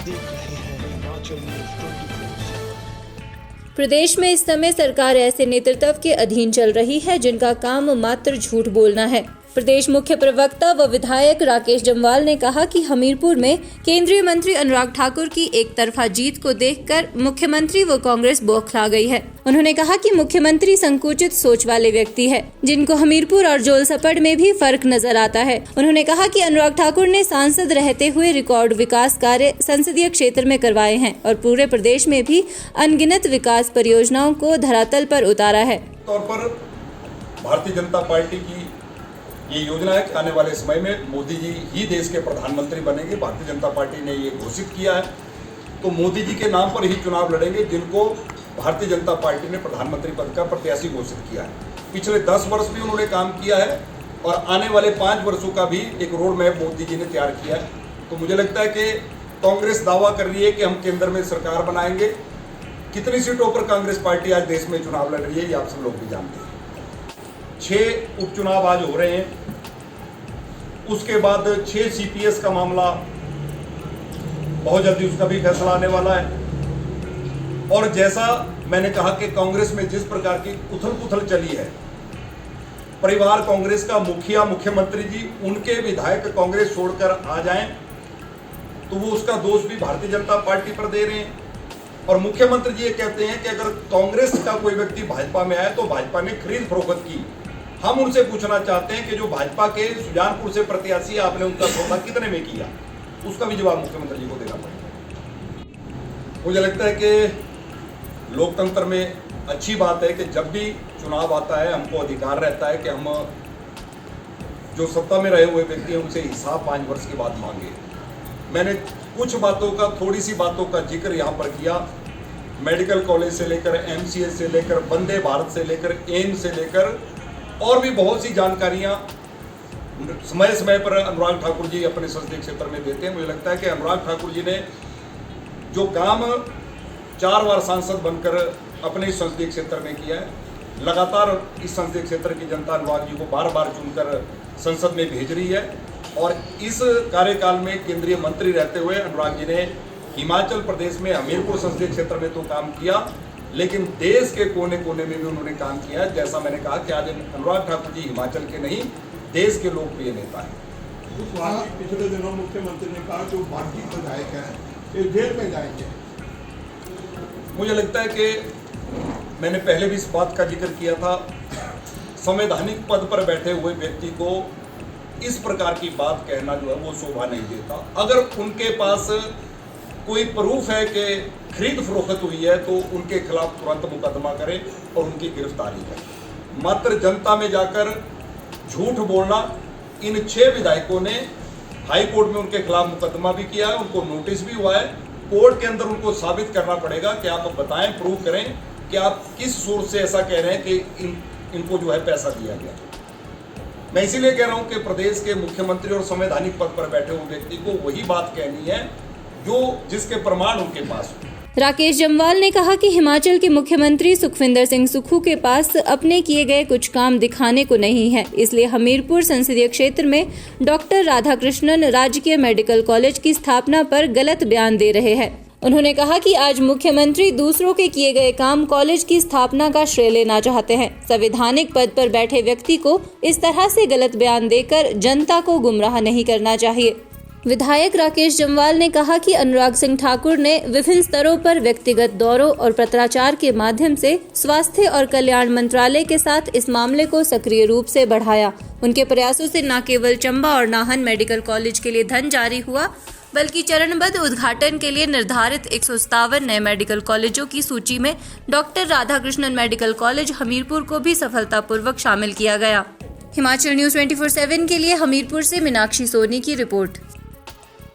देख रहे हैं हिमाचल न्यूज 24। प्रदेश में इस समय सरकार ऐसे नेतृत्व के अधीन चल रही है जिनका काम मात्र झूठ बोलना है। प्रदेश मुख्य प्रवक्ता व विधायक राकेश जम्वाल ने कहा कि हमीरपुर में केंद्रीय मंत्री अनुराग ठाकुर की एक तरफा जीत को देखकर मुख्यमंत्री व कांग्रेस बौखला गई है। उन्होंने कहा कि मुख्यमंत्री संकुचित सोच वाले व्यक्ति है जिनको हमीरपुर और जोलसपड़ में भी फर्क नजर आता है। उन्होंने कहा कि अनुराग ठाकुर ने सांसद रहते हुए रिकॉर्ड विकास कार्य संसदीय क्षेत्र में करवाए हैं और पूरे प्रदेश में भी अनगिनत विकास परियोजनाओं को धरातल पर उतारा है। तौर पर भारतीय जनता पार्टी की ये योजना है कि आने वाले समय में मोदी जी ही देश के प्रधानमंत्री बनेंगे। भारतीय जनता पार्टी ने ये घोषित किया है, तो मोदी जी के नाम पर ही चुनाव लड़ेंगे जिनको भारतीय जनता पार्टी ने प्रधानमंत्री पद का प्रत्याशी घोषित किया है। पिछले 10 वर्ष भी उन्होंने काम किया है और आने वाले 5 वर्षों का भी एक रोड मैप मोदी जी ने तैयार किया है। तो मुझे लगता है कि कांग्रेस दावा कर रही है कि हम केंद्र में सरकार बनाएंगे। कितनी सीटों पर कांग्रेस पार्टी आज देश में चुनाव लड़ रही है, ये आप सब लोग भी जानते हैं। 6 उपचुनाव आज हो रहे हैं, उसके बाद 6 CPS का मामला बहुत जल्दी उसका भी फैसला आने वाला है। और जैसा मैंने कहा कि कांग्रेस में जिस प्रकार की उथल पुथल चली है, परिवार कांग्रेस का मुखिया मुख्यमंत्री जी उनके विधायक कांग्रेस छोड़कर आ जाएं तो वो उसका दोष भी भारतीय जनता पार्टी पर दे रहे हैं। और मुख्यमंत्री जी ये कहते हैं कि अगर कांग्रेस का कोई व्यक्ति भाजपा में आया तो भाजपा ने खरीद फरोख्त की। हम उनसे पूछना चाहते हैं कि जो भाजपा के सुजानपुर से प्रत्याशी आपने उनका सौदा कितने में किया, उसका भी जवाब मुख्यमंत्री जी को देना पड़ेगा। मुझे लगता है कि लोकतंत्र में अच्छी बात है कि जब भी चुनाव आता है हमको अधिकार रहता है कि हम जो सत्ता में रहे हुए व्यक्ति हैं उनसे हिसाब 5 वर्ष के बाद मांगे। मैंने कुछ बातों का, थोड़ी सी बातों का जिक्र यहाँ पर किया। मेडिकल कॉलेज से लेकर MCS से लेकर वंदे भारत से लेकर एम्स से लेकर और भी बहुत सी जानकारियां समय समय पर अनुराग ठाकुर जी अपने संसदीय क्षेत्र में देते हैं। मुझे लगता है कि अनुराग ठाकुर जी ने जो काम 4 बार सांसद बनकर अपने संसदीय क्षेत्र में किया है, लगातार इस संसदीय क्षेत्र की जनता अनुराग जी को बार बार चुनकर संसद में भेज रही है। और इस कार्यकाल में केंद्रीय मंत्री रहते हुए अनुराग जी ने हिमाचल प्रदेश में हमीरपुर संसदीय क्षेत्र में तो काम किया, लेकिन देश के कोने कोने में भी उन्होंने काम किया है। जैसा मैंने कहा कि आज अनुराग ठाकुर जी हिमाचल के नहीं देश के लोकप्रिय नेता हैं। पिछले दिनों मुख्यमंत्री ने कहा जो बाकी विधायक हैं ये जेल में जाएंगे। मुझे लगता है कि मैंने पहले भी इस बात का जिक्र किया था, संवैधानिक पद पर बैठे हुए व्यक्ति को इस प्रकार की बात कहना जो है वो शोभा नहीं देता। अगर उनके पास कोई प्रूफ है कि खरीद फरोख्त हुई है तो उनके खिलाफ तुरंत मुकदमा करें और उनकी गिरफ्तारी करें। मात्र जनता में जाकर झूठ बोलना, इन 6 विधायकों ने हाई कोर्ट में उनके खिलाफ मुकदमा भी किया है, उनको नोटिस भी हुआ है। कोर्ट के अंदर उनको साबित करना पड़ेगा कि आप बताएं, प्रूव करें कि आप किस सोर्स से ऐसा कह रहे हैं कि इनको जो है पैसा दिया गया। मैं इसीलिए कह रहा हूं कि प्रदेश के मुख्यमंत्री और संवैधानिक पद पर बैठे हुए व्यक्ति को वही बात कहनी है जो जिसके प्रमाण उनके पास हो। राकेश जम्वाल ने कहा कि हिमाचल के मुख्यमंत्री सुखविंदर सिंह सुक्खू के पास अपने किए गए कुछ काम दिखाने को नहीं है, इसलिए हमीरपुर संसदीय क्षेत्र में डॉक्टर राधाकृष्णन राजकीय मेडिकल कॉलेज की स्थापना पर गलत बयान दे रहे हैं। उन्होंने कहा कि आज मुख्यमंत्री दूसरों के किए गए काम कॉलेज की स्थापना का श्रेय लेना चाहते हैं। संवैधानिक पद पर बैठे व्यक्ति को इस तरह से गलत बयान देकर जनता को गुमराह नहीं करना चाहिए। विधायक राकेश जम्वाल ने कहा कि अनुराग सिंह ठाकुर ने विभिन्न स्तरों पर व्यक्तिगत दौरों और पत्राचार के माध्यम से स्वास्थ्य और कल्याण मंत्रालय के साथ इस मामले को सक्रिय रूप से बढ़ाया। उनके प्रयासों से न केवल चंबा और नाहन मेडिकल कॉलेज के लिए धन जारी हुआ, बल्कि चरणबद्ध उद्घाटन के लिए निर्धारित 157 नए मेडिकल कॉलेजों की सूची में doctor Radhakrishnan medical college Hamirpur को भी सफलतापूर्वक शामिल किया गया। हिमाचल न्यूज 24/7 के लिए हमीरपुर से मीनाक्षी सोनी की रिपोर्ट।